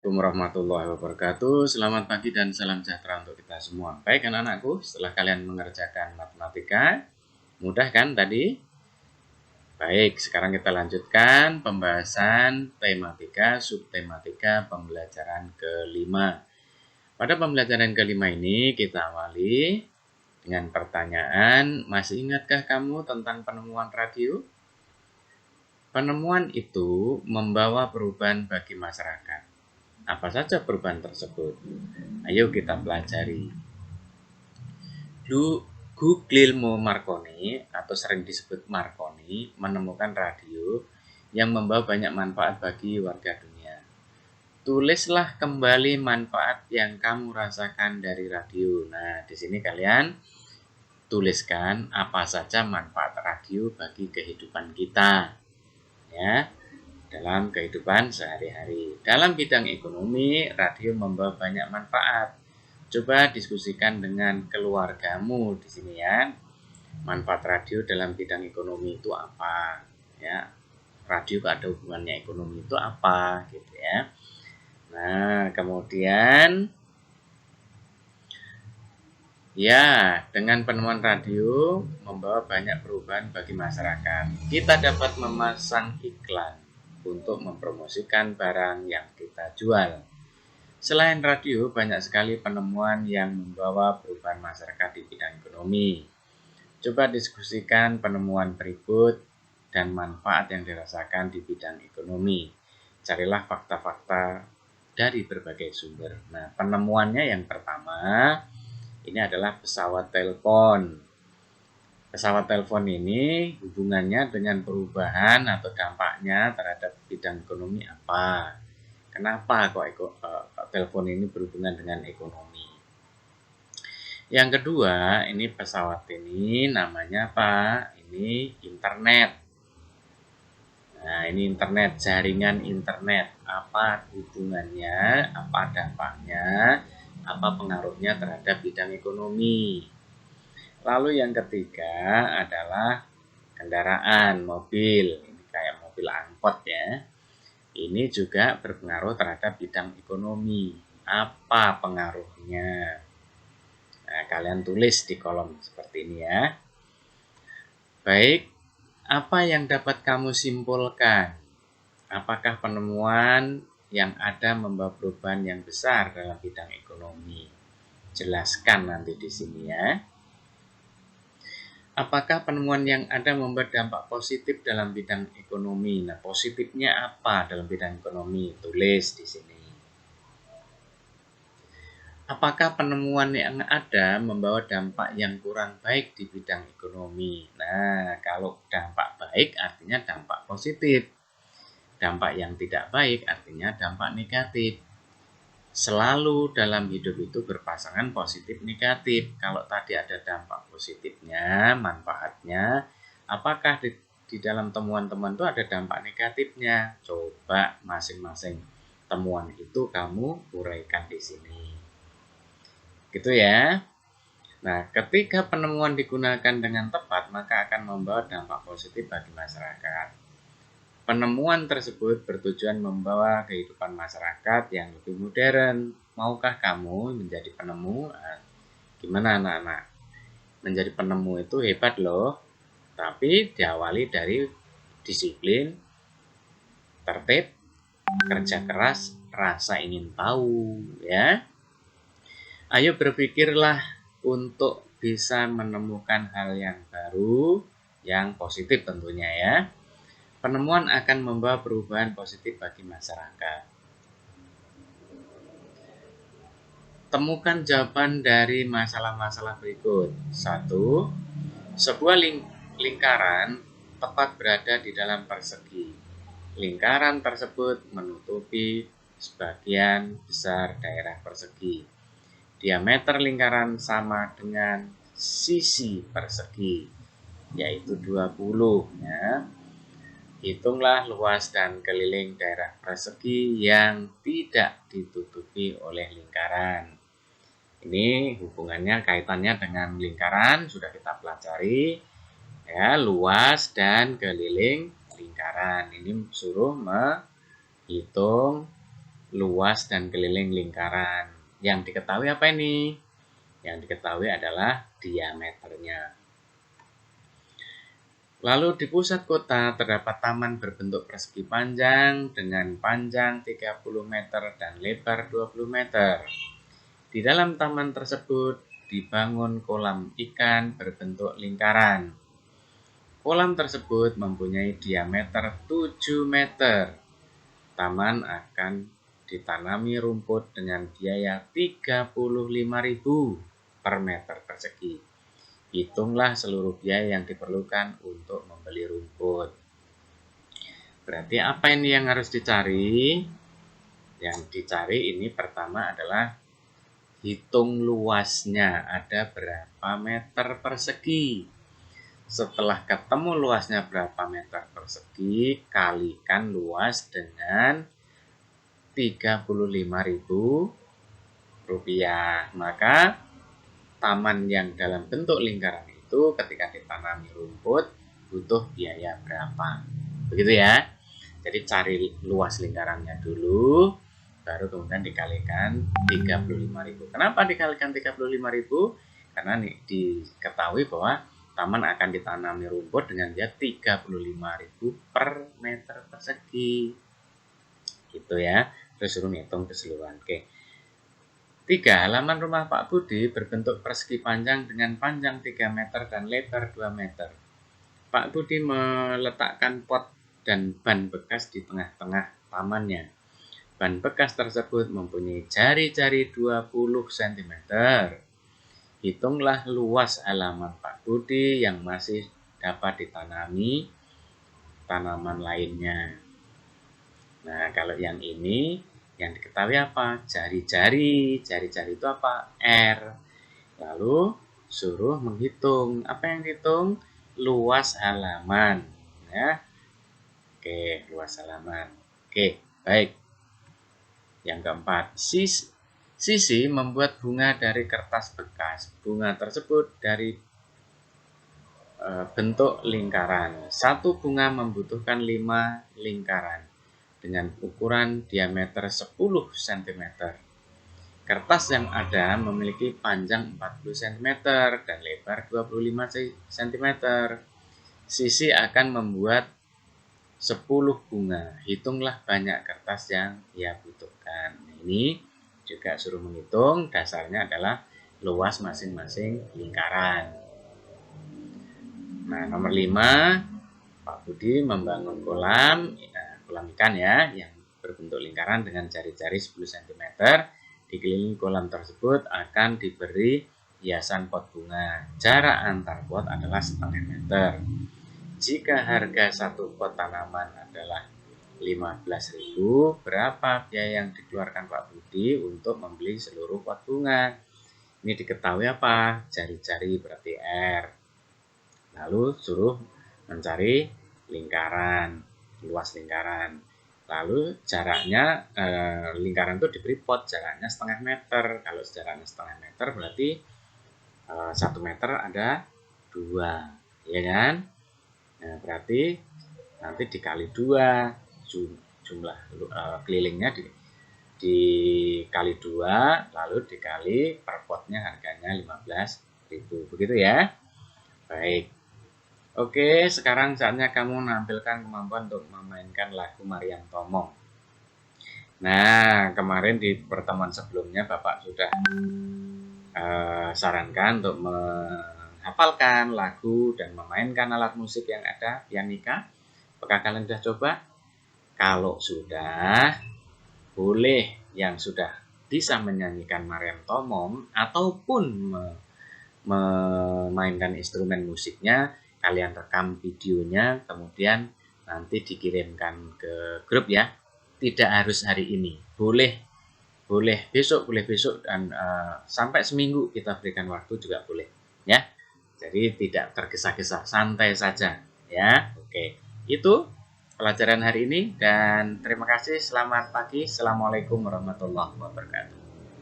Warahmatullahi wabarakatuh. Selamat pagi dan salam sejahtera untuk kita semua. Baik anak-anakku, setelah kalian mengerjakan matematika, mudah kan tadi? Baik, sekarang kita lanjutkan pembahasan tematika, subtematika pembelajaran kelima. Pada pembelajaran kelima ini kita awali dengan pertanyaan, masih ingatkah kamu tentang penemuan radio? Penemuan itu membawa perubahan bagi masyarakat. Apa saja perubahan tersebut? Ayo kita pelajari. Guglielmo Marconi atau sering disebut Marconi menemukan radio yang membawa banyak manfaat bagi warga dunia. Tulislah kembali manfaat yang kamu rasakan dari radio. Nah, di sini kalian tuliskan apa saja manfaat radio bagi kehidupan kita. Ya. Dalam kehidupan sehari-hari. Dalam bidang ekonomi, radio membawa banyak manfaat. Coba diskusikan dengan keluargamu di sini ya. Manfaat radio dalam bidang ekonomi itu apa? Ya. Radio ada hubungannya ekonomi itu apa gitu ya. Nah, kemudian ya, dengan penemuan radio membawa banyak perubahan bagi masyarakat. Kita dapat memasang iklan untuk mempromosikan barang yang kita jual. Selain radio, banyak sekali penemuan yang membawa perubahan masyarakat di bidang ekonomi. Coba diskusikan penemuan berikut dan manfaat yang dirasakan di bidang ekonomi. Carilah fakta-fakta dari berbagai sumber. Nah, penemuannya yang pertama, ini adalah pesawat telepon. Pesawat telepon ini hubungannya dengan perubahan atau dampaknya terhadap bidang ekonomi apa? Kenapa kok telepon ini berhubungan dengan ekonomi? Yang kedua, ini pesawat ini namanya apa? Ini internet. Nah, ini internet, jaringan internet. Apa hubungannya? Apa dampaknya? Apa pengaruhnya terhadap bidang ekonomi? Lalu yang ketiga adalah kendaraan, mobil. Ini kayak mobil angkot ya. Ini juga berpengaruh terhadap bidang ekonomi. Apa pengaruhnya? Nah, kalian tulis di kolom seperti ini ya. Baik, apa yang dapat kamu simpulkan? Apakah penemuan yang ada membawa perubahan yang besar dalam bidang ekonomi? Jelaskan nanti di sini ya. Apakah penemuan yang ada membuat dampak positif dalam bidang ekonomi? Nah, positifnya apa dalam bidang ekonomi? Tulis di sini. Apakah penemuan yang ada membawa dampak yang kurang baik di bidang ekonomi? Nah, kalau dampak baik artinya dampak positif. Dampak yang tidak baik artinya dampak negatif. Selalu dalam hidup itu berpasangan positif negatif. Kalau tadi ada dampak positifnya, manfaatnya, apakah di dalam temuan-temuan itu ada dampak negatifnya? Coba masing-masing temuan itu kamu uraikan di sini. Gitu ya. Nah, ketika penemuan digunakan dengan tepat, maka akan membawa dampak positif bagi masyarakat. Penemuan tersebut bertujuan membawa kehidupan masyarakat yang lebih modern. Maukah kamu menjadi penemu? Gimana anak-anak? Menjadi penemu itu hebat loh. Tapi diawali dari disiplin, tertib, kerja keras, rasa ingin tahu, ya. Ayo berpikirlah untuk bisa menemukan hal yang baru, yang positif tentunya ya. Penemuan akan membawa perubahan positif bagi masyarakat. Temukan jawaban dari masalah-masalah berikut. 1. Sebuah lingkaran tepat berada di dalam persegi. Lingkaran tersebut menutupi sebagian besar daerah persegi. Diameter lingkaran sama dengan sisi persegi, yaitu 20 ya. Hitunglah luas dan keliling daerah persegi yang tidak ditutupi oleh lingkaran. Ini hubungannya kaitannya dengan lingkaran sudah kita pelajari ya, luas dan keliling lingkaran. Ini suruh menghitung luas dan keliling lingkaran. Yang diketahui apa ini? Yang diketahui adalah diameternya. Lalu di pusat kota terdapat taman berbentuk persegi panjang dengan panjang 30 meter dan lebar 20 meter. Di dalam taman tersebut dibangun kolam ikan berbentuk lingkaran. Kolam tersebut mempunyai diameter 7 meter. Taman akan ditanami rumput dengan biaya 35.000 per meter persegi. Hitunglah seluruh biaya yang diperlukan untuk membeli rumput. Berarti apa ini yang harus dicari? Yang dicari ini pertama adalah hitung luasnya, ada berapa meter persegi. Setelah ketemu luasnya berapa meter persegi, kalikan luas dengan 35.000 rupiah. Maka taman yang dalam bentuk lingkaran itu ketika ditanami rumput butuh biaya berapa. Begitu ya. Jadi cari luas lingkarannya dulu, baru kemudian dikalikan 35.000. Kenapa dikalikan 35.000? Karena nih diketahui bahwa taman akan ditanami rumput dengan biaya 35.000 per meter persegi. Gitu ya. Terus suruh ngitung keseluruhan. Oke. 3. Halaman rumah Pak Budi berbentuk persegi panjang dengan panjang 3 meter dan lebar 2 meter. Pak Budi meletakkan pot dan ban bekas di tengah-tengah tamannya. Ban bekas tersebut mempunyai jari-jari 20 cm. Hitunglah luas halaman Pak Budi yang masih dapat ditanami tanaman lainnya. Nah, kalau yang ini, yang diketahui apa? Jari-jari. Jari-jari itu apa? R. Lalu suruh menghitung. Apa yang dihitung? Luas halaman. Ya. Oke, luas halaman. Oke, baik. Yang keempat, Sisi membuat bunga dari kertas bekas. Bunga tersebut dari bentuk lingkaran. Satu bunga membutuhkan 5 lingkaran dengan ukuran diameter 10 cm. Kertas yang ada memiliki panjang 40 cm dan lebar 25 cm. Sisi akan membuat 10 bunga. Hitunglah banyak kertas yang ia butuhkan. Ini juga suruh menghitung, dasarnya adalah luas masing-masing lingkaran. Nah, nomor 5, Pak Budi membangun kolam ikan ya, yang berbentuk lingkaran dengan jari-jari 10 cm. Dikelilingi kolam tersebut akan diberi hiasan pot bunga. Jarak antar pot adalah setengah meter. Jika harga satu pot tanaman adalah 15.000, berapa biaya yang dikeluarkan Pak Budi untuk membeli seluruh pot bunga? Ini diketahui apa? Jari-jari berarti R. Lalu suruh mencari lingkaran, luas lingkaran. Lalu jaraknya lingkaran itu diberi pot, jaraknya setengah meter. Kalau jaraknya setengah meter berarti 1 meter ada 2, ya kan? Nah, berarti nanti dikali 2 jumlah kelilingnya dikali 2, lalu dikali per potnya harganya 15.000. Begitu ya. Baik. Oke, sekarang saatnya kamu menampilkan kemampuan untuk memainkan lagu Maryam Tomong. Nah, kemarin di pertemuan sebelumnya Bapak sudah sarankan untuk menghafalkan lagu dan memainkan alat musik yang ada, pianika. Apakah kalian sudah coba? Kalau sudah, boleh yang sudah bisa menyanyikan Maryam Tomong ataupun memainkan instrumen musiknya, kalian rekam videonya, kemudian nanti dikirimkan ke grup ya. Tidak harus hari ini, boleh besok, dan sampai seminggu kita berikan waktu juga boleh ya. Jadi tidak tergesa-gesa, santai saja ya. Oke, itu pelajaran hari ini dan terima kasih. Selamat pagi. Assalamualaikum warahmatullahi wabarakatuh.